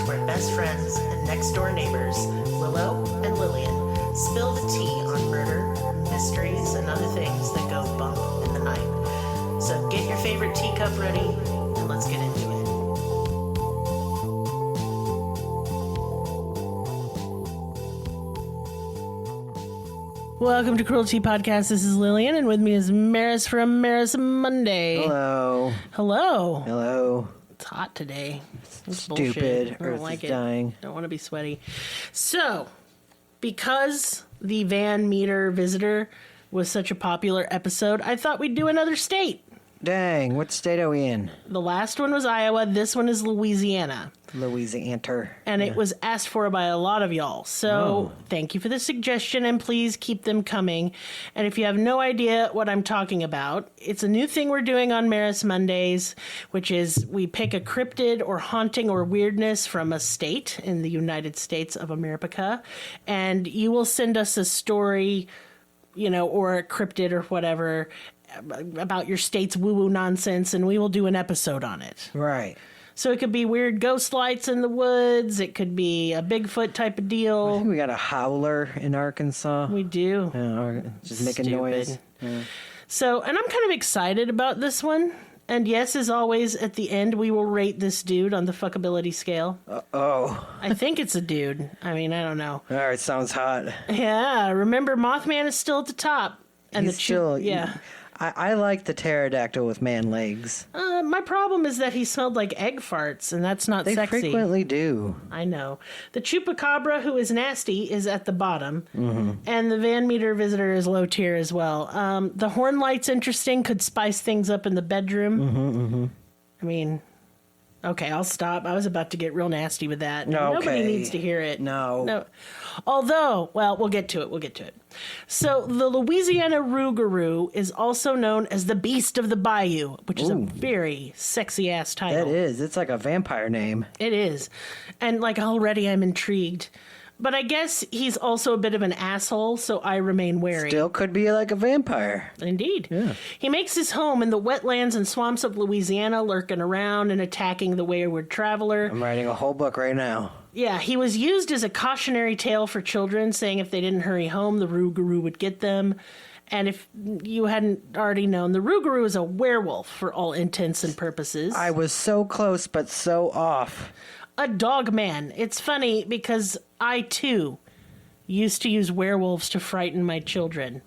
where best friends and next-door neighbors, Willow and Lillian, spill the tea on murder, mysteries, and other things that go bump in the night. So get your favorite teacup ready, and let's get into it. Welcome to Cruelty Podcast. This is Lillian, and with me is Merris from Merris Monday. Hello. Hello. Hello. It's hot today. It's Stupid. bullshit. I don't Earth like is it. dying. I don't want to be sweaty. So, because the Van Meter Visitor was such a popular episode, I thought we'd do another state. Dang, what state are we in? The last one was Iowa. This one is Louisiana. Louisiana. And it was asked for by a lot of y'all. So thank you for the suggestion, and please keep them coming. And if you have no idea what I'm talking about, it's a new thing we're doing on Merris Mondays, which is we pick a cryptid or haunting or weirdness from a state in the United States of America, and you will send us a story, you know, or a cryptid or whatever about your state's woo-woo nonsense, and we will do an episode on it. Right. So it could be weird ghost lights in the woods. It could be a Bigfoot type of I deal. think we got a howler in Arkansas. We do. Yeah, or just making Stupid. noise. Yeah. So, and I'm kind of excited about this one. And yes, as always, at the end, we will rate this dude on the fuckability scale. Oh. I think it's a dude. I mean, I don't know. All right, sounds hot. Yeah, remember, Mothman is still at the top. And He's still... yeah. I like the pterodactyl with man legs. My problem is that he smelled like egg farts, and that's not They sexy. frequently do. I know. The chupacabra, who is nasty, is at the bottom, and the Van Meter Visitor is low tier as well. The horn light's interesting, could spice things up in the bedroom. I mean, okay, I'll stop. I was about to get real nasty with that. Nobody needs to hear it. No. Although, well, we'll get to it. So the Louisiana Rougarou is also known as the Beast of the Bayou, which is a very sexy-ass title. That is. It's like a vampire name. It is. And, like, already I'm intrigued. But I guess he's also a bit of an asshole, so I remain wary. Still could be like a vampire. Indeed. Yeah. He makes his home in the wetlands and swamps of Louisiana, lurking around and attacking the wayward traveler. I'm writing a whole book right now. Yeah, he was used as a cautionary tale for children, saying if they didn't hurry home, the Rougarou would get them. And if you hadn't already known, the Rougarou is a werewolf for all intents and purposes. I was so close, but so off. A dog man. It's funny because I, too, used to use werewolves to frighten my children.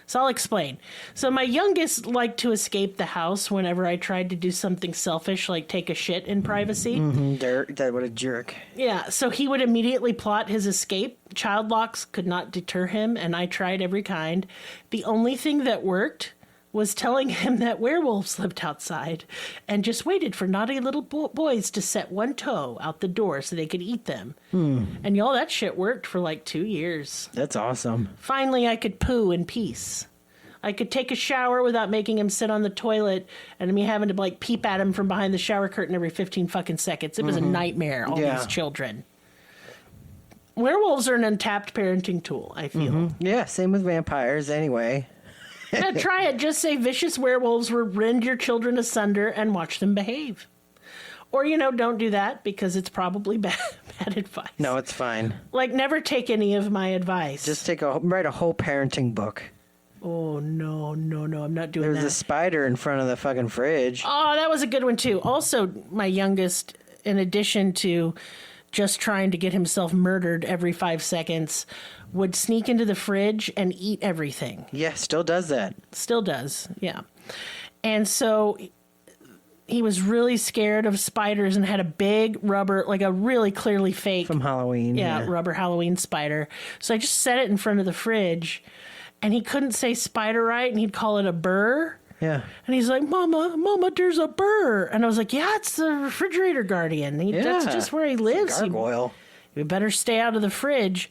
So I'll explain. So my youngest liked to escape the house whenever I tried to do something selfish, like take a shit in privacy. Dirt, what a jerk. Yeah, so he would immediately plot his escape. Child locks could not deter him, and I tried every kind. The only thing that worked was telling him that werewolves lived outside and just waited for naughty little boys to set one toe out the door so they could eat them. And y'all, that shit worked for like 2 years. That's awesome. Finally, I could poo in peace. I could take a shower without making him sit on the toilet and me having to like peep at him from behind the shower curtain every 15 fucking seconds. It was a nightmare, all these children. Werewolves are an untapped parenting tool, I feel. Yeah, same with vampires anyway. Now try it. Just say vicious werewolves will rend your children asunder and watch them behave. Or, you know, don't do that because it's probably bad advice. No, it's fine. Like, never take any of my advice. Just write a whole parenting book. Oh, no, I'm not doing There's that. a spider in front of the fucking fridge. Oh, that was a good one, too. Also, my youngest, in addition to just trying to get himself murdered every 5 seconds, would sneak into the fridge and eat everything. Yeah, still does that. Still does, yeah. And so he was really scared of spiders and had a big rubber, like a really clearly fake. From Halloween. Yeah, rubber Halloween spider. So I just set it in front of the fridge, and he couldn't say spider right, and he'd call it a burr. Yeah. And he's like, Mama, there's a burr. And I was like, yeah, it's the refrigerator guardian. That's just where he lives. Gargoyle. You better stay out of the fridge.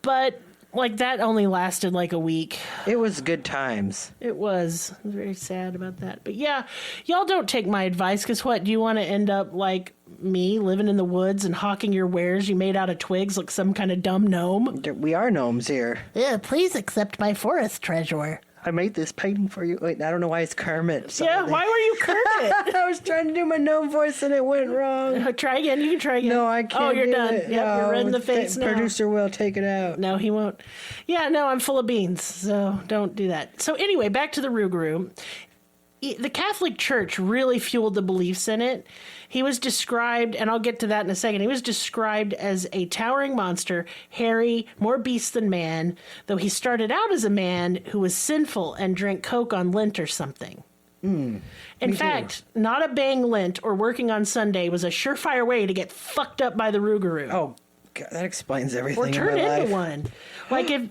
But, like, that only lasted, like, a week. It was good times. It was. I was very sad about that. But, yeah, y'all don't take my advice, because what, do you want to end up like me, living in the woods and hawking your wares you made out of twigs like some kind of dumb gnome? We are gnomes here. Yeah, please accept my forest treasure. I made this painting for you. Wait, I don't know why it's Kermit. Yeah, why were you Kermit? I was trying to do my gnome voice and it went wrong. Try again. You can try again. No, I can't. Oh, you're do done. It. Yep, No, you're red in the face now. Producer will take it out. No, he won't. Yeah, no, I'm full of beans, so don't do that. So anyway, back to the Rougarou. The Catholic Church really fueled the beliefs in it. He was described, and I'll get to that in a second, he was described as a towering monster, hairy, more beast than man, though he started out as a man who was sinful and drank Coke on Lent or something. In fact, not obeying Lent or working on Sunday was a surefire way to get fucked up by the Rougarou. Oh, God, that explains everything. Or turn in my into life. one.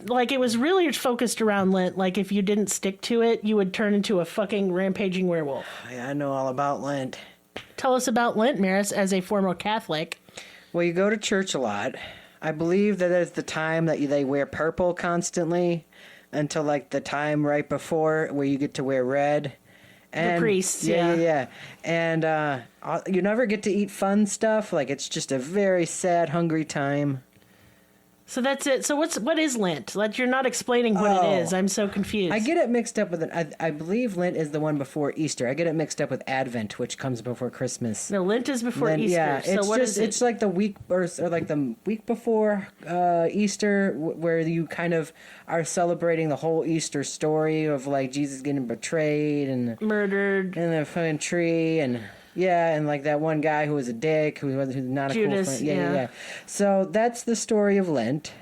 Like it was really focused around Lent. Like if you didn't stick to it, you would turn into a fucking rampaging werewolf. Yeah, I know all about Lent. Tell us about Lent, Merris, as a former Catholic. Well, you go to church a lot. I believe that is the time that they wear purple constantly until like the time right before where you get to wear red. And, the priests, yeah. And you never get to eat fun stuff. Like it's just a very sad, hungry time. So that's it. So what is Lent? Like you're not explaining what it is. I'm so confused. I get it mixed up with it. I believe Lent is the one before Easter. I get it mixed up with Advent, which comes before Christmas. No, Lent is before Easter. Yeah, so it's what just is it? it's like the week or like the week before Easter, where you kind of are celebrating the whole Easter story of like Jesus getting betrayed and Murdered. and the fucking tree and. Yeah, and like that one guy who was a dick, who's not a Judas, cool friend. Yeah, yeah. yeah. So that's the story of Lent.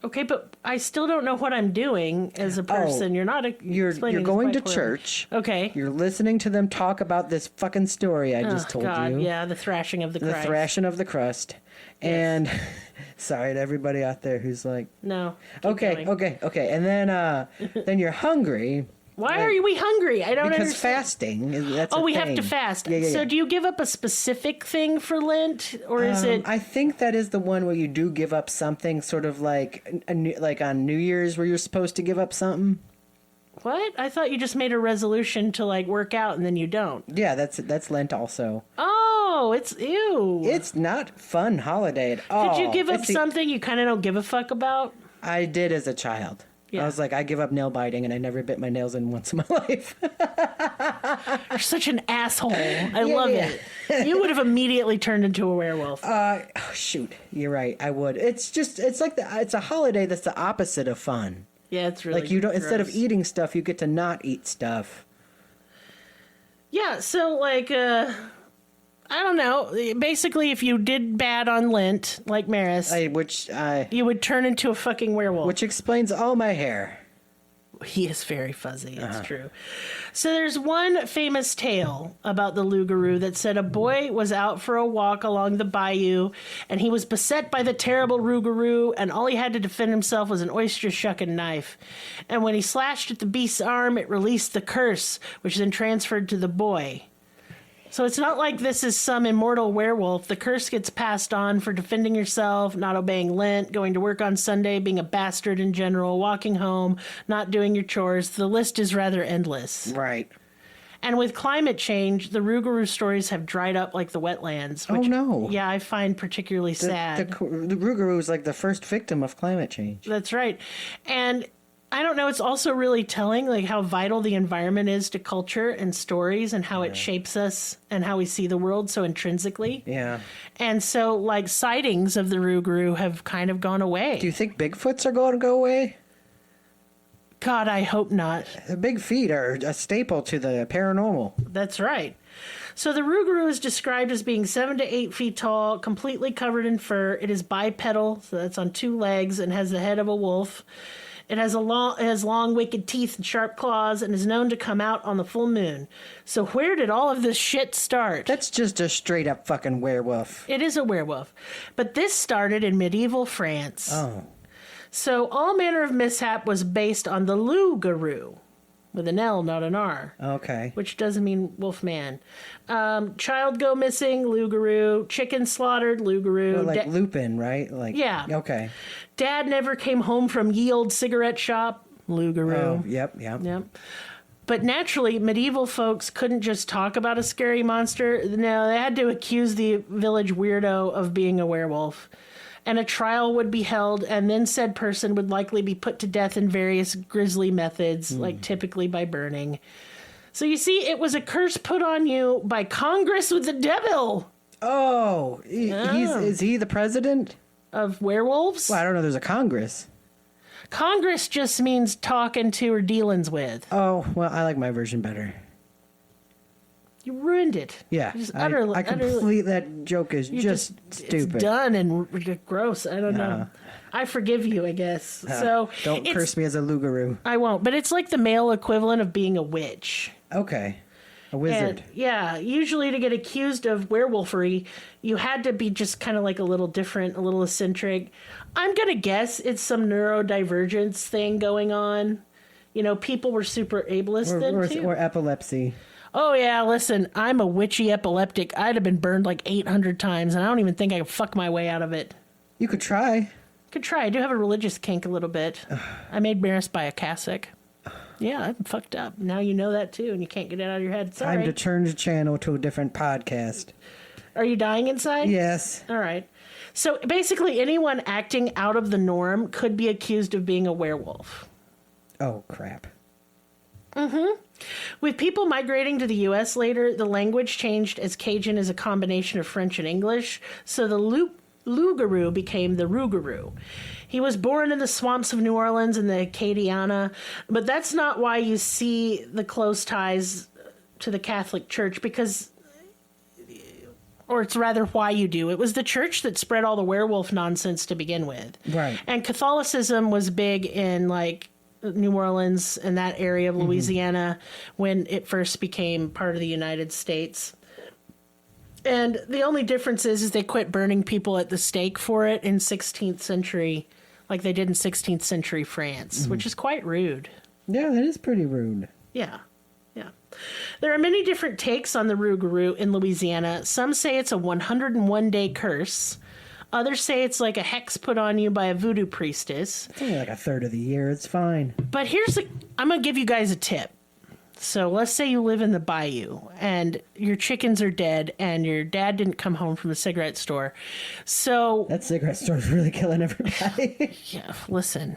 Okay, but I still don't know what I'm doing as a person. You're not. You're explaining this going to quite clearly. church. Okay. You're listening to them talk about this fucking story I just told God, you. yeah, the thrashing of the The Christ. thrashing of the crust. And sorry to everybody out there who's like, No. keep going. okay. And then you're hungry. Why are we hungry? I don't Because understand. fasting, that's Oh, a we have thing. to fast. Yeah. So do you give up a specific thing for Lent, or is it? I think that is the one where you do give up something, sort of like like on New Year's, where you're supposed to give up something. What? I thought you just made a resolution to like work out and then you don't. Yeah, that's Lent also. Oh, it's ew. It's not fun holiday at all. Did you give up It's the- something you kind of don't give a fuck about? I did as a child. Yeah. I was like, I give up nail biting, and I never bit my nails in once in my life. You're such an asshole. I Yeah, love yeah. it. You would have immediately turned into a werewolf. Oh, shoot, you're right. I would. It's like it's a holiday that's the opposite of fun. Yeah, it's really Like you don't instead of gross. eating stuff, you get to not eat stuff. Yeah, so like I don't know. Basically, if you did bad on Lent, like Merris, you would turn into a fucking werewolf. Which explains all my hair. He is very fuzzy. It's true. So there's one famous tale about the Lougarou that said a boy was out for a walk along the Bayou, and he was beset by the terrible Rougarou, and all he had to defend himself was an oyster shucking knife. And when he slashed at the beast's arm, it released the curse, which then transferred to the boy. So it's not like this is some immortal werewolf. The curse gets passed on for defending yourself, not obeying Lent, going to work on Sunday, being a bastard in general, walking home, not doing your chores. The list is rather endless. Right. And with climate change, the Rougarou stories have dried up like the wetlands. Which, Oh, no. Yeah, I find particularly sad. The Rougarou is like the first victim of climate change. That's right. And I don't know, it's also really telling like how vital the environment is to culture and stories and how it shapes us and how we see the world so intrinsically. Yeah. And so like sightings of the Rougarou have kind of gone away. Do you think Bigfoots are going to go away? God, I hope not. The big feet are a staple to the paranormal. That's right. So the Rougarou is described as being 7 to 8 feet tall, completely covered in fur. It is bipedal, so that's on two legs, and has the head of a wolf. It has long, wicked teeth and sharp claws, and is known to come out on the full moon. So where did all of this shit start? That's just a straight up fucking werewolf. It is a werewolf. But this started in medieval France. Oh. So all manner of mishap was based on the Lougarou, with an L, not an R. Okay. Which doesn't mean wolf man. Child go missing, Lougarou. Chicken slaughtered, Lougarou. Well, like Lupin, right? Like Yeah. Okay. Dad never came home from ye old cigarette shop, Lougarou. Oh, yep. Yep. But naturally, medieval folks couldn't just talk about a scary monster. No, they had to accuse the village weirdo of being a werewolf. and a trial would be held, and then said person would likely be put to death in various grisly methods, like typically by burning. So you see, it was a curse put on you by Congress with the devil. Oh, is he the president? Of werewolves? Well, I don't know. There's a Congress. Congress just means talking to or dealings with. Oh, well, I like my version better. You ruined it. Yeah, Just I completely, that joke is just stupid. It's done and gross. I don't know. I forgive you, I guess. So don't curse me as a Lougarou. I won't, but it's like the male equivalent of being a witch. Okay. A wizard. And, yeah, usually to get accused of werewolfery, you had to be just kind of like a little different, a little eccentric. I'm going to guess it's some neurodivergence thing going on. You know, people were super ableist then, too. Or epilepsy. Oh, yeah, listen, I'm a witchy epileptic. I'd have been burned like 800 times, and I don't even think I could fuck my way out of it. You could try. Could try. I do have a religious kink a little bit. I made Merris buy a cassock. Yeah, I'm fucked up. Now you know that, too, and you can't get it out of your head. Sorry. Time to turn the channel to a different podcast. Are you dying inside? Yes. All right. So basically, anyone acting out of the norm could be accused of being a werewolf. Oh, crap. Mm-hmm. With people migrating to the U.S. later, the language changed as Cajun is a combination of French and English, so the Lougarou became the Rougarou. He was born in the swamps of New Orleans in the Acadiana, but that's not why you see the close ties to the Catholic Church, because, or it's rather why you do. It was the church that spread all the werewolf nonsense to begin with. Right. And Catholicism was big in, like, New Orleans and that area of Louisiana when it first became part of the United States. And the only difference is they quit burning people at the stake for it in 16th century, like they did in 16th century France, which is quite rude. Yeah, that is pretty rude. Yeah. Yeah. There are many different takes on the Rougarou in Louisiana. Some say it's a 101-day curse. Others say it's like a hex put on you by a voodoo priestess. It's only like a third of the year. It's fine. But I'm going to give you guys a tip. So let's say you live in the Bayou and your chickens are dead and your dad didn't come home from the cigarette store. So that cigarette store is really killing everybody. Yeah, listen,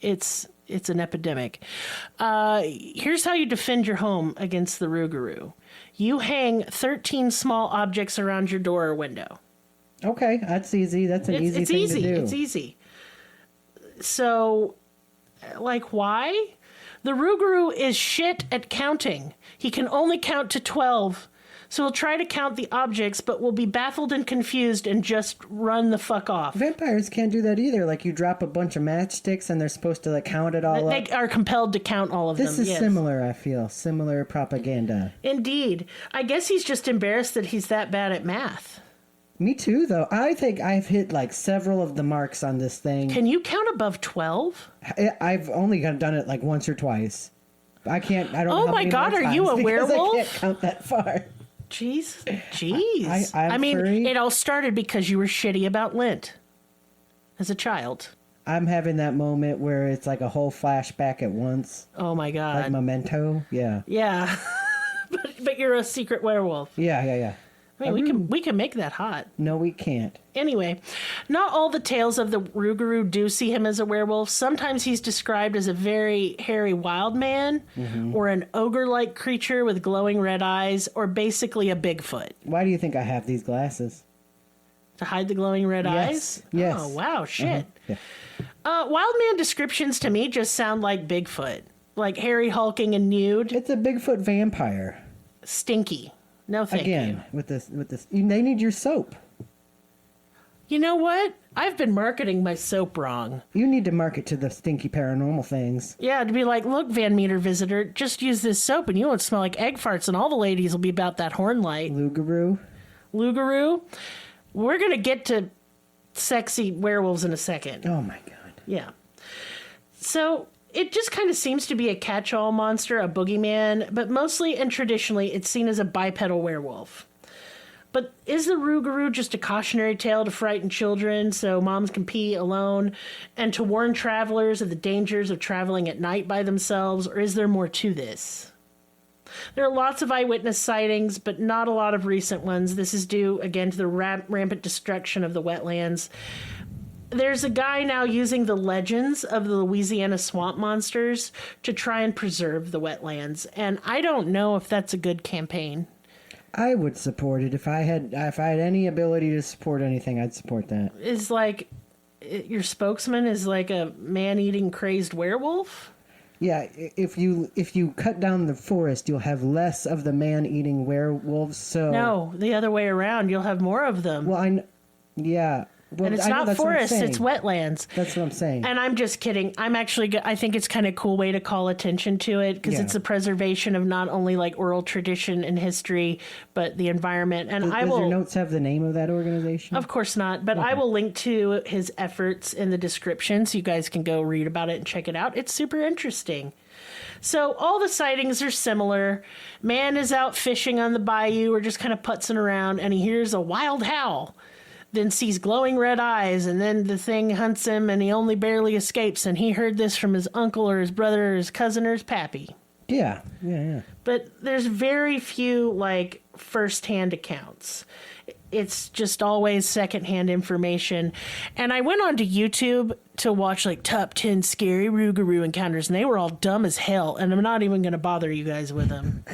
it's an epidemic. Here's how you defend your home against the Rougarou. You hang 13 small objects around your door or window. Okay, that's easy. That's an easy thing to do. It's easy. So, like, why? The Rougarou is shit at counting. He can only count to 12. So he'll try to count the objects, but will be baffled and confused and just run the fuck off. Vampires can't do that either. Like, you drop a bunch of matchsticks and they're supposed to, like, count it all up. They are compelled to count all of them. This is similar, I feel. Similar propaganda. Indeed. I guess he's just embarrassed that he's that bad at math. Me too, though. I think I've hit, like, several of the marks on this thing. Can you count above 12? I've only done it, like, once or twice. I don't know. Oh my God, are you a werewolf? I can't count that far. Jeez. I mean, furry. It all started because you were shitty about Lent as a child. I'm having that moment where it's like a whole flashback at once. Oh my God. Like Memento. Yeah. Yeah. but you're a secret werewolf. Yeah. I mean, we can make that hot. No, we can't. Anyway, not all the tales of the Rougarou do see him as a werewolf. Sometimes he's described as a very hairy wild man, or an ogre-like creature with glowing red eyes, or basically a Bigfoot. Why do you think I have these glasses? To hide the glowing red eyes? Yes. Oh, wow, shit. Yeah. Wild man descriptions to me just sound like Bigfoot. Like hairy, hulking, and nude. It's a Bigfoot vampire. Stinky. No, thank you. With this, they need your soap. You know what? I've been marketing my soap wrong. You need to market to the stinky paranormal things. Yeah, to be like, look, Van Meter visitor, just use this soap and you won't smell like egg farts, and all the ladies will be about that horn light. Lougarou. We're gonna get to sexy werewolves in a second. Oh my God. Yeah. So it just kind of seems to be a catch-all monster, a boogeyman, but mostly and traditionally it's seen as a bipedal werewolf. But is the Rougarou just a cautionary tale to frighten children so moms can pee alone and to warn travelers of the dangers of traveling at night by themselves, or is there more to this? There are lots of eyewitness sightings, but not a lot of recent ones. This is due, again, to the rampant destruction of the wetlands. There's a guy now using the legends of the Louisiana swamp monsters to try and preserve the wetlands. And I don't know if that's a good campaign. I would support it. If I had any ability to support anything, I'd support that. Is like your spokesman is like a man-eating crazed werewolf? Yeah, if you cut down the forest, you'll have less of the man-eating werewolves. So No, the other way around. You'll have more of them. Well, yeah. Well, And it's not forest, it's wetlands. That's what I'm saying. And I'm just kidding. I think it's kind of a cool way to call attention to it because it's a preservation of not only like oral tradition and history, but the environment. And Does your notes have the name of that organization? Of course not, but I will link to his efforts in the description so you guys can go read about it and check it out. It's super interesting. So all the sightings are similar. Man is out fishing on the bayou or just kind of putzing around, and he hears a wild howl. Then sees glowing red eyes, and then the thing hunts him, and he only barely escapes. And he heard this from his uncle or his brother or his cousin or his pappy. Yeah. But there's very few, like, first-hand accounts. It's just always second-hand information. And I went onto YouTube to watch, like, top 10 scary Rougarou encounters, and they were all dumb as hell, and I'm not even going to bother you guys with them.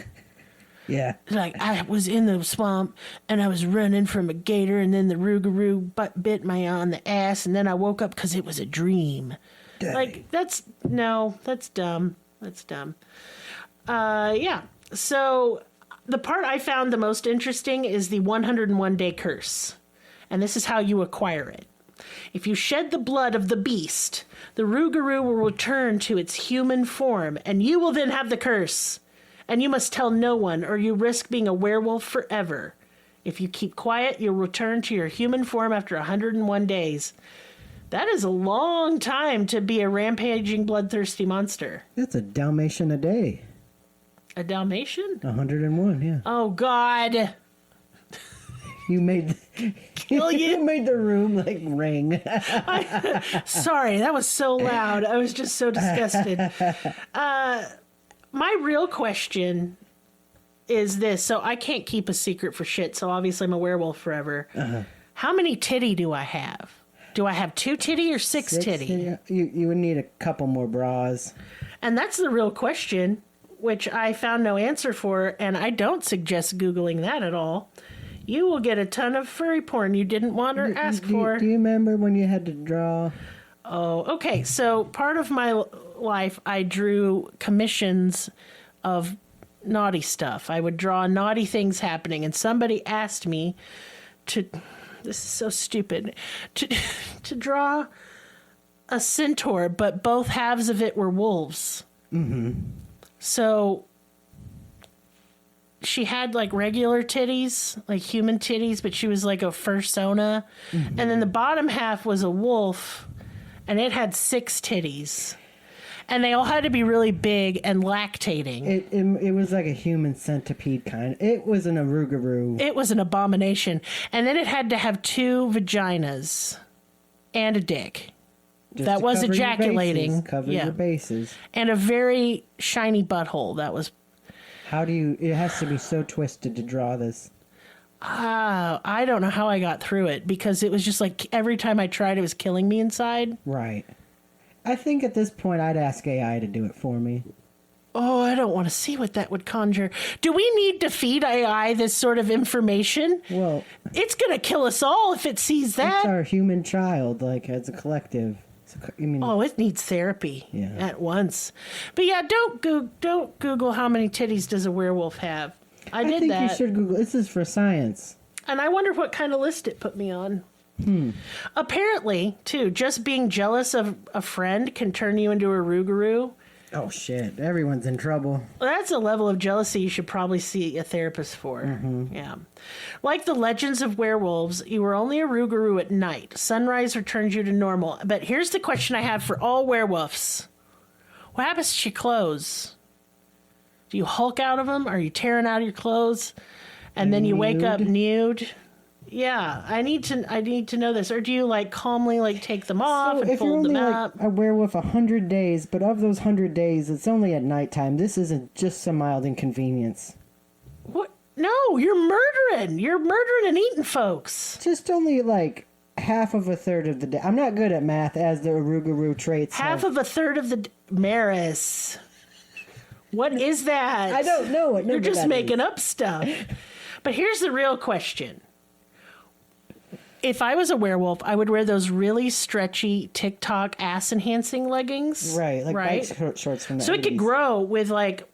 Yeah. Like, I was in the swamp, and I was running from a gator, and then the Rougarou bit me on the ass, and then I woke up because it was a dream. Dang. Like, that's dumb. That's dumb. Yeah. So the part I found the most interesting is the 101-day curse. And this is how you acquire it. If you shed the blood of the beast, the Rougarou will return to its human form, and you will then have the curse. And you must tell no one, or you risk being a werewolf forever. If you keep quiet, you'll return to your human form after 101 days. That is a long time to be a rampaging, bloodthirsty monster. That's a Dalmatian a day. A Dalmatian? 101, yeah. Oh, God. You made you made the room like ring. Sorry, that was so loud. I was just so disgusted. My real question is this. So I can't keep a secret for shit, so obviously I'm a werewolf forever. How many titty do I have? Do I have 2 titty or 6 titty? You would need a couple more bras. And that's the real question, which I found no answer for, and I don't suggest Googling that at all. You will get a ton of furry porn you didn't want or ask for. Do you remember when you had to draw? Oh, okay. So part of my life, I drew commissions of naughty stuff. I would draw naughty things happening, and somebody asked me to, this is so stupid, to draw a centaur, but both halves of it were wolves. Mm-hmm. So she had like regular titties, like human titties, but she was like a fursona. Mm-hmm. And then the bottom half was a wolf, and it had 6 titties. And they all had to be really big and lactating. It was like a human centipede kind. It wasn't a Rougarou. It was an abomination. And then it had to have 2 vaginas and a dick. Just that to was cover ejaculating. Cover your bases. And a very shiny butthole. That was... It has to be so twisted to draw this. I don't know how I got through it, because it was just like every time I tried, it was killing me inside. Right. I think at this point I'd ask AI to do it for me. Oh, I don't want to see what that would conjure. Do we need to feed AI this sort of information? Well, it's going to kill us all if it sees that. It's our human child, like, as a collective. It needs therapy at once. But yeah, don't Google how many titties does a werewolf have. I did that. I think you should Google. This is for science. And I wonder what kind of list it put me on. Apparently, too, just being jealous of a friend can turn you into a Rougarou. Oh, shit. Everyone's in trouble. Well, that's a level of jealousy you should probably see a therapist for. Mm-hmm. Yeah. Like the legends of werewolves, you were only a Rougarou at night. Sunrise returns you to normal. But here's the question I have for all werewolves. What happens to your clothes? Do you Hulk out of them? Are you tearing out of your clothes? And then you wake up nude? Yeah, I need to know this. Or do you like calmly like take them off and if you're fold only them like up? a werewolf 100 days, but of those 100 days, it's only at nighttime. This isn't just some mild inconvenience. What? No, you're murdering. You're murdering and eating folks. Just only like half of a third of the day. I'm not good at math, as the Rougarou traits. Half of a third of the Merris. What is that? I don't know what You're number just that making is. up stuff. But here's the real question. If I was a werewolf, I would wear those really stretchy TikTok ass-enhancing leggings. Right, like bike shorts from the So it could 80s. grow with, like,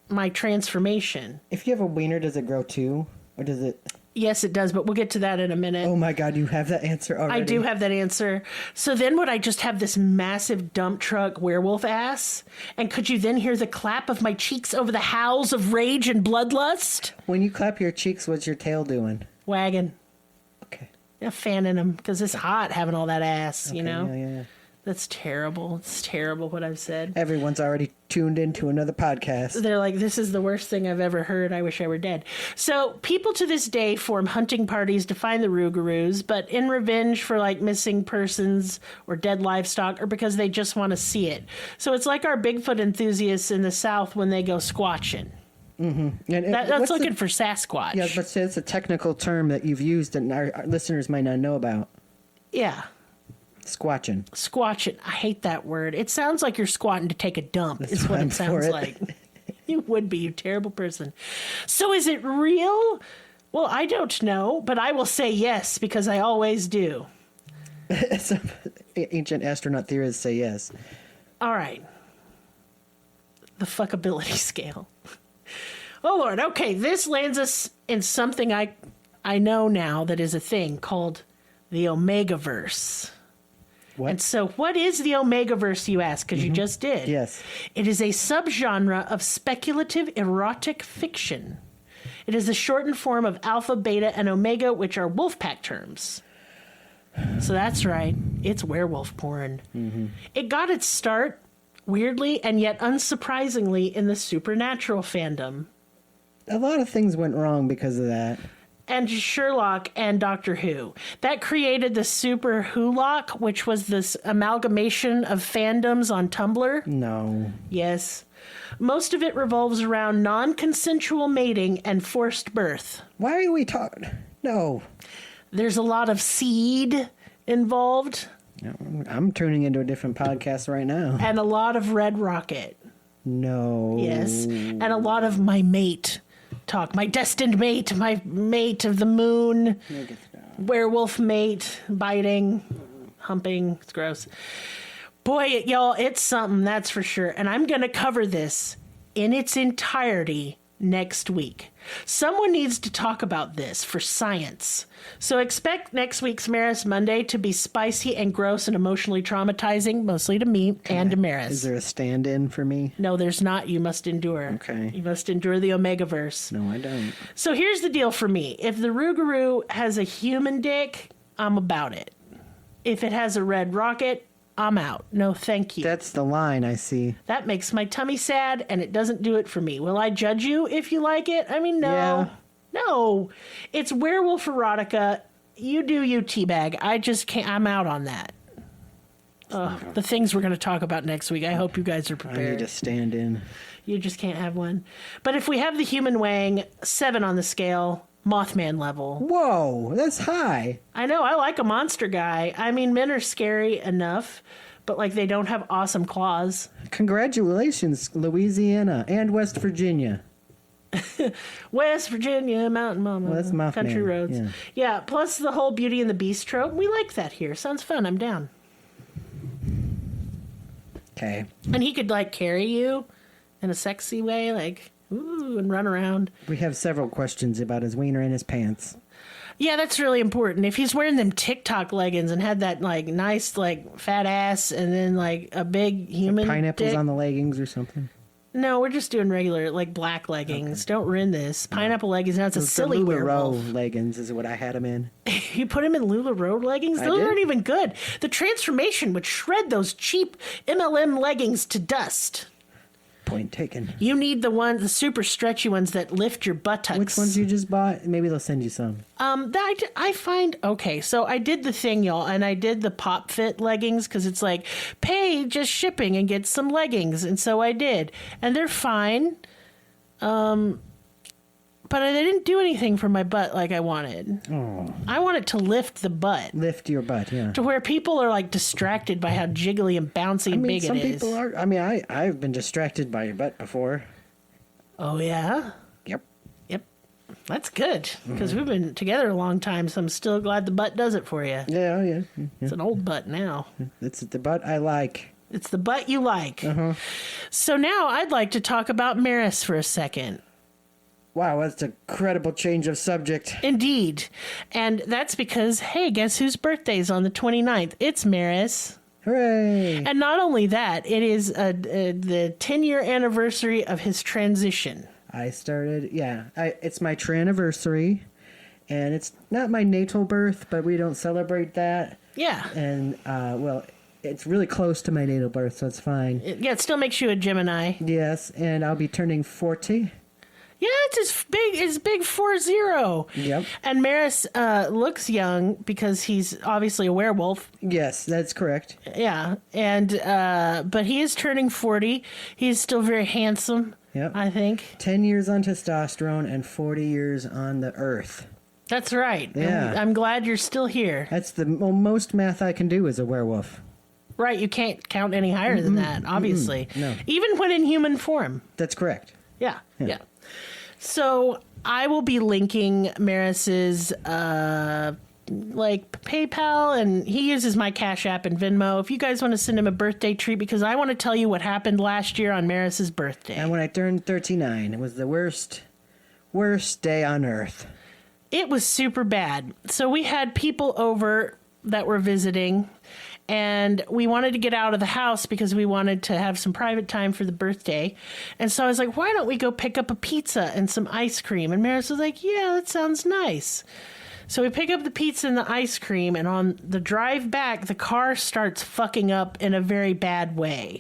my transformation. If you have a wiener, does it grow too? Or does it... Yes, it does, but we'll get to that in a minute. Oh my god, you have that answer already. I do have that answer. So then would I just have this massive dump truck werewolf ass? And could you then hear the clap of my cheeks over the howls of rage and bloodlust? When you clap your cheeks, what's your tail doing? Wagging. Okay. Yeah, fanning them because it's hot having all that ass, you know? Yeah. That's terrible. It's terrible what I've said. Everyone's already tuned into another podcast. They're like, this is the worst thing I've ever heard. I wish I were dead. So people to this day form hunting parties to find the Rougarous, but in revenge for like missing persons or dead livestock or because they just want to see it. So it's like our Bigfoot enthusiasts in the South when they go squatching. And That's looking for Sasquatch. Yeah, but it's a technical term that you've used and our listeners might not know about. Yeah. Squatching. Squatching. I hate that word. It sounds like you're squatting to take a dump. That's Is why what I'm it for sounds it. like. You would be, you terrible person. So is it real? Well, I don't know, but I will say yes because I always do. Some ancient astronaut theorists say yes. All right. The fuckability scale. Oh, Lord. Okay, this lands us in something I know now that is a thing called the Omegaverse. What? And so what is the Omegaverse, you ask, because you just did. Yes. It is a subgenre of speculative erotic fiction. It is a shortened form of alpha, beta, and omega, which are wolfpack terms. So that's right. It's werewolf porn. Mm-hmm. It got its start, weirdly and yet unsurprisingly, in the supernatural fandom. A lot of things went wrong because of that. And Sherlock and Doctor Who. That created the Super Wholock, which was this amalgamation of fandoms on Tumblr. No. Yes. Most of it revolves around non-consensual mating and forced birth. Why are we talking? No. There's a lot of seed involved No, I'm tuning into a different podcast right now. and a lot of red rocket. No. Yes. And a lot of my mate talk. My destined mate, my mate of the moon, werewolf mate, biting, humping. It's gross. Boy, y'all, it's something, that's for sure. And I'm going to cover this in its entirety next week. Someone needs to talk about this for science. So expect next week's Merris Monday to be spicy and gross and emotionally traumatizing, mostly to me and to Merris. Is there a stand-in for me? No, there's not. You must endure. Okay. You must endure the Omegaverse. No, I don't. So here's the deal for me. If the Rougarou has a human dick, I'm about it. If it has a red rocket, I'm out. No, thank you. That's the line I see. That makes my tummy sad, and it doesn't do it for me. Will I judge you if you like it? I mean, no. Yeah. No. It's werewolf erotica. You do you, teabag. I just can't. I'm out on that. The things we're going to talk about next week. I hope you guys are I prepared. need a stand-in. You just can't have one. But if we have the human wang, 7 on the scale, Mothman level. Whoa, that's high. I know, I like a monster guy. I mean, men are scary enough, but like they don't have awesome claws. Congratulations, Louisiana and West Virginia. West Virginia, Mountain Mama, Well, that's Mothman, country roads. yeah. Yeah, plus the whole Beauty and the Beast trope. We like that here. Sounds fun. I'm down. Okay. And he could like carry you in a sexy way, like, ooh, and run around. We have several questions about his wiener and his pants. Yeah, that's really important. If he's wearing them TikTok leggings and had that like nice like fat ass and then like a big human Pineapples dick. on the leggings or something. No, we're just doing regular like black leggings. Don't ruin this. Pineapple leggings. That's a silly the werewolf. LuLaRoe leggings is what I had him in. You put him in LuLaRoe leggings? I Those did. aren't even good. The transformation would shred those cheap MLM leggings to dust. Point taken. You need the super stretchy ones that lift your buttocks. Which ones you just bought? Maybe they'll send you some. I find, okay, so I did the thing, y'all, and I did the pop fit leggings because it's like, pay just shipping and get some leggings. And so I did. And they're fine. But they didn't do anything for my butt like I wanted. Oh. I want it to lift the butt. Lift your butt, yeah. To where people are like distracted by how jiggly and bouncy and big it is. Some people are. I mean, I've been distracted by your butt before. Oh, yeah? Yep. Yep. That's good because we've been together a long time, so I'm still glad the butt does it for you. Yeah. It's an old butt now. It's the butt I like. It's the butt you like. Uh-huh. So now I'd like to talk about Merris for a second. Wow, that's a credible change of subject. Indeed. And that's because, hey, guess whose birthday's on the 29th? It's Merris. Hooray! And not only that, it is the 10-year anniversary of his transition. It's my anniversary, and it's not my natal birth, but we don't celebrate that. Yeah. And, it's really close to my natal birth, so it's fine. It still makes you a Gemini. Yes, and I'll be turning 40. Yeah, it's big 40. Yep. And Merris looks young because he's obviously a werewolf. Yes, that's correct. Yeah, and but he is turning 40. He's still very handsome. Yep. I think 10 years on testosterone and 40 years on the earth. that's right. Yeah. I'm glad you're still here. That's the most math I can do as a werewolf. Right, you can't count any higher than that, obviously. No. Even when in human form. That's correct. Yeah. So I will be linking Merris's PayPal, and he uses my Cash App and Venmo. If you guys want to send him a birthday treat, because I want to tell you what happened last year on Merris's birthday. And when I turned 39, it was the worst day on earth. It was super bad. So we had people over that were visiting, and we wanted to get out of the house because we wanted to have some private time for the birthday. And so I was like, why don't we go pick up a pizza and some ice cream? And Merris was like, yeah, that sounds nice. So we pick up the pizza and the ice cream, and on the drive back, the car starts fucking up in a very bad way.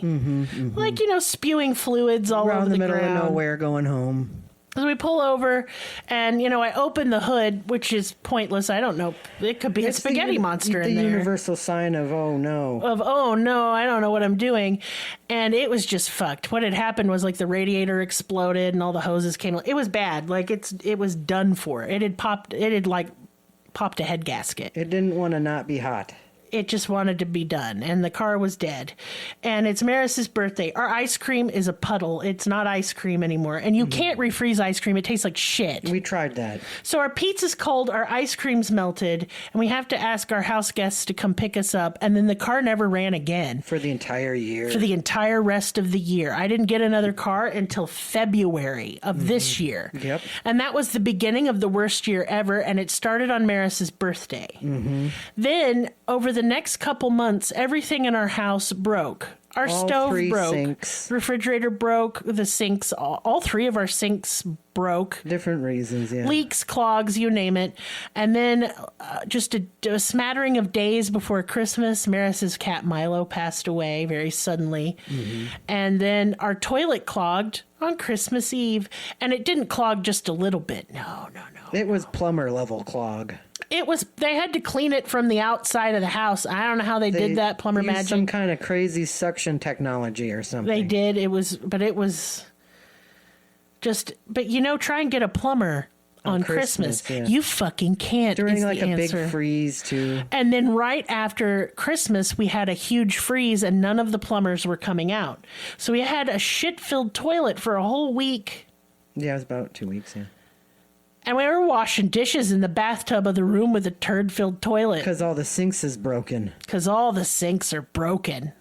Like, spewing fluids all Around over the middle ground. of nowhere going home. So we pull over, and, I open the hood, which is pointless. I don't know. It could be a spaghetti monster in there. The universal sign of, oh, no. Of, oh, no, I don't know what I'm doing. And it was just fucked. What had happened was, the radiator exploded, and all the hoses came. It was bad. It was done for. It had popped a head gasket. It didn't want to not be hot. It just wanted to be done, and the car was dead. And it's Merris's birthday. Our ice cream is a puddle. It's not ice cream anymore. And you can't refreeze ice cream. It tastes like shit. We tried that. So our pizza's cold, our ice cream's melted, and we have to ask our house guests to come pick us up. And then the car never ran again. For the entire year. For the entire rest of the year. I didn't get another car until February of this year. Yep. And that was the beginning of the worst year ever, and it started on Merris's birthday. Then, over the next couple months, everything in our house broke. Our stove broke. Sinks. Refrigerator broke. The sinks, all three of our sinks broke. Different reasons, yeah. Leaks, clogs, you name it. And then just a smattering of days before Christmas, Merris's cat Milo passed away very suddenly. And then our toilet clogged on Christmas Eve. And it didn't clog just a little bit. No. It was plumber level clog. They had to clean it from the outside of the house. I don't know how they did that, plumber used magic. Some kind of crazy suction technology or something. They did. It was just, try and get a plumber on Christmas. Yeah. You fucking can't. During is a the answer. big freeze too. And then right after Christmas, we had a huge freeze and none of the plumbers were coming out. So we had a shit-filled toilet for a whole week. Yeah, it was about 2 weeks, yeah. And we were washing dishes in the bathtub of the room with a turd-filled toilet. Because all the sinks is broken. Because all the sinks are broken.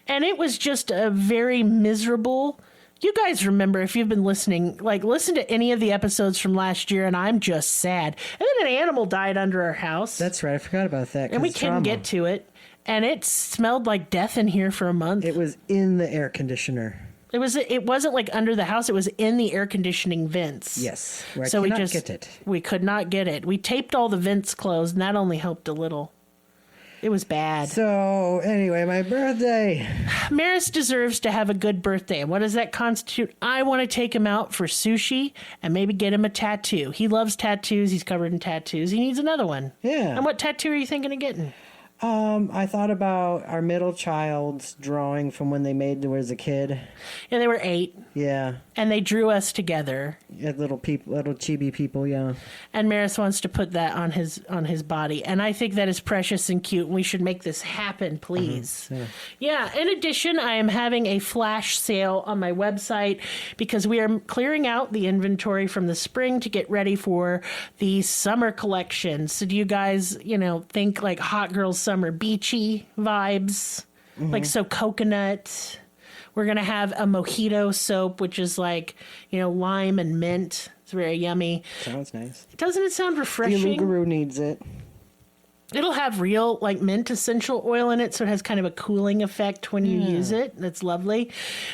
And it was just a very miserable... You guys remember, if you've been listening, listen to any of the episodes from last year, and I'm just sad. And then an animal died under our house. That's right, I forgot about that. And we couldn't get to it. And it smelled like death in here for a month. It was in the air conditioner. It wasn't under the house. It was in the air conditioning vents. Yes. So we get it. We could not get it. We taped all the vents closed, and that only helped a little. It was bad. So, anyway, my birthday. Merris deserves to have a good birthday. And what does that constitute? I want to take him out for sushi and maybe get him a tattoo. He loves tattoos. He's covered in tattoos. He needs another one. Yeah. And what tattoo are you thinking of getting? I thought about our middle child's drawing from when they made there was a kid. Yeah, they were 8. Yeah. And they drew us together. Little people, little chibi people, yeah. And Merris wants to put that on his body. And I think that is precious and cute. And we should make this happen, please. Yeah. In addition, I am having a flash sale on my website because we are clearing out the inventory from the spring to get ready for the summer collection. So do you guys, think like hot girl summer beachy vibes? Like so coconut. We're going to have a mojito soap, which is like, lime and mint. It's very yummy. Sounds nice. Doesn't it sound The refreshing? Rougarou needs it. It'll have real like mint essential oil in it, so it has kind of a cooling effect when you use it. That's lovely.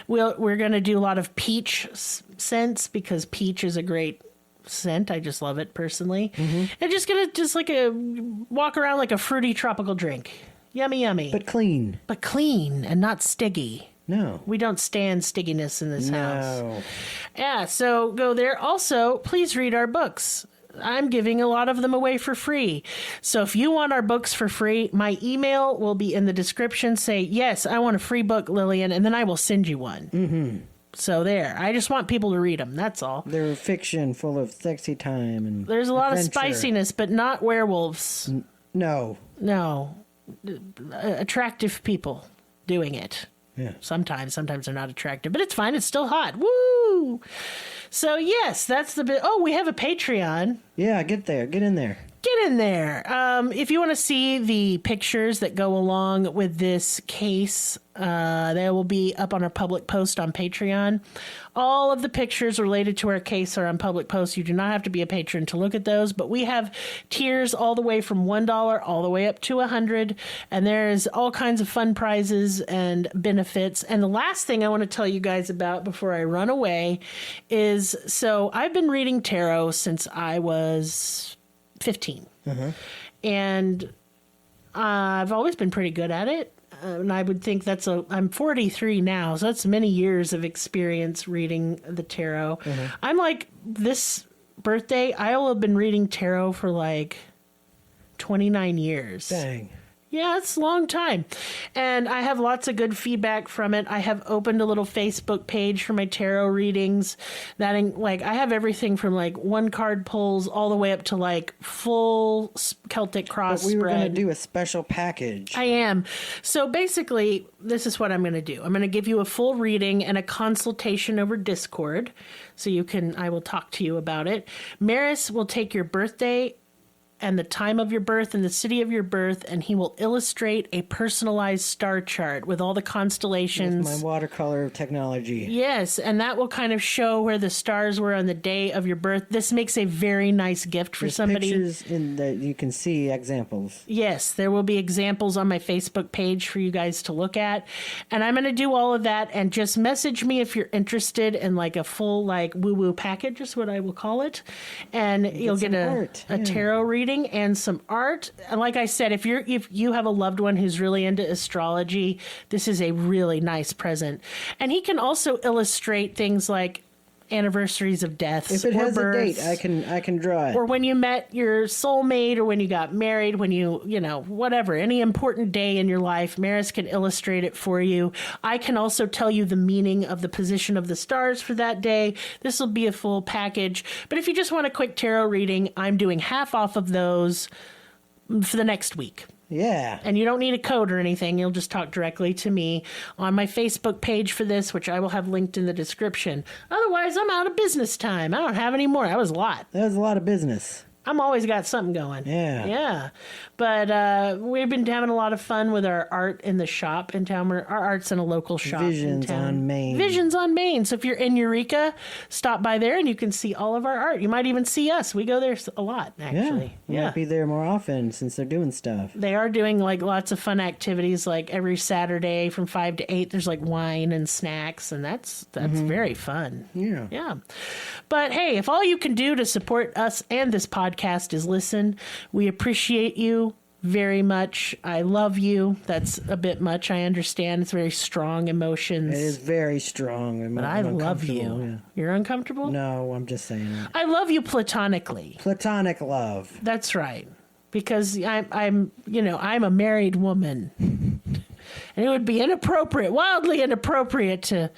We're going to do a lot of peach scents because peach is a great scent. I just love it personally. And just going to walk around like a fruity tropical drink. Yummy, yummy. But clean. But clean and not stiggy. No. We don't stand stigginess in this house. No. Yeah, so go there. Also, please read our books. I'm giving a lot of them away for free. So if you want our books for free, my email will be in the description. Say, yes, I want a free book, Lillian, and then I will send you one. So there. I just want people to read them. That's all. They're fiction full of sexy time and There's a lot of adventure. spiciness, but not werewolves. No. No. Attractive people doing it. Yeah. Sometimes they're not attractive, but it's fine. It's still hot. Woo! So yes, that's the bit. Oh, we have a Patreon. Yeah, get there. Get in there. Get in there. If you want to see the pictures that go along with this case, they will be up on our public post on Patreon. All of the pictures related to our case are on public posts. You do not have to be a patron to look at those, but we have tiers all the way from $1 all the way up to $100, and there's all kinds of fun prizes and benefits. And the last thing I want to tell you guys about before I run away is, so I've been reading tarot since I was 15. And I've always been pretty good at it. And I would think I'm 43 now, so that's many years of experience reading the tarot. I'm like, this birthday, I will have been reading tarot for like 29 years. Dang. Yeah, it's a long time. And I have lots of good feedback from it. I have opened a little Facebook page for my tarot readings. I have everything from like one card pulls all the way up to like full Celtic cross But we were spread. going to do a special package. I am. So basically, this is what I'm going to do. I'm going to give you a full reading and a consultation over Discord. So I will talk to you about it. Merris will take your birthday and the time of your birth and the city of your birth, and he will illustrate a personalized star chart with all the constellations. With my watercolor technology. Yes, and that will kind of show where the stars were on the day of your birth. This makes a very nice gift for There's somebody. pictures in that you can see examples. Yes, there will be examples on my Facebook page for you guys to look at. And I'm going to do all of that, and just message me if you're interested in like a full like woo-woo package is what I will call it. And you'll get a tarot reading and some art. And like I said, if you have a loved one who's really into astrology, this is a really nice present. And he can also illustrate things like anniversaries of deaths. If it or has births, a date, I can draw it. or when you met your soulmate, or when you got married, when you whatever, any important day in your life, Merris can illustrate it for you. I can also tell you the meaning of the position of the stars for that day. This will be a full package. But if you just want a quick tarot reading, I'm doing half off of those for the next week. Yeah. And you don't need a code or anything. You'll just talk directly to me on my Facebook page for this, which I will have linked in the description. Otherwise, I'm out of business time. I don't have any more. That was a lot. That was a lot of business. I'm always got something going. Yeah. Yeah. But we've been having a lot of fun with our art in the shop in town. Our art's in a local shop Visions in town. on Main. Visions on Main. So if you're in Eureka, stop by there and you can see all of our art. You might even see us. We go there a lot, actually. Yeah. Might be there more often since they're doing stuff. They are doing like lots of fun activities, like every Saturday from 5 to 8. There's like wine and snacks, and that's very fun. Yeah. Yeah. But hey, if all you can do to support us and this podcast is listen, we appreciate you. very much. I love you. That's a bit much. I understand. It's very strong emotions. It is very strong. But I love you. Yeah. You're uncomfortable? No, I'm just saying it. I love you platonically. Platonic love. That's right. Because I'm a married woman. And it would be inappropriate, wildly inappropriate to,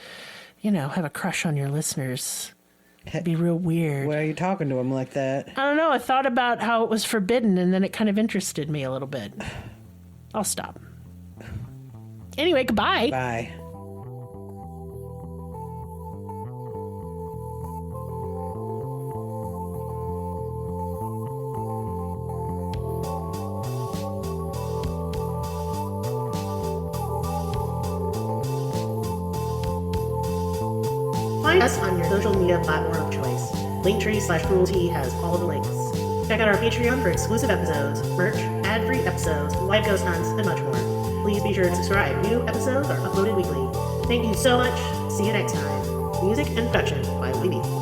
have a crush on your listeners. It'd be real weird. Why are you talking to him like that? I don't know. I thought about how it was forbidden, and then it kind of interested me a little bit. I'll stop. Anyway, goodbye. Bye. Find us on your social media platform of choice. Linktree/cruelty has all the links. Check out our Patreon for exclusive episodes, merch, ad-free episodes, live ghost hunts, and much more. Please be sure to subscribe. New episodes are uploaded weekly. Thank you so much. See you next time. Music and production by Libby.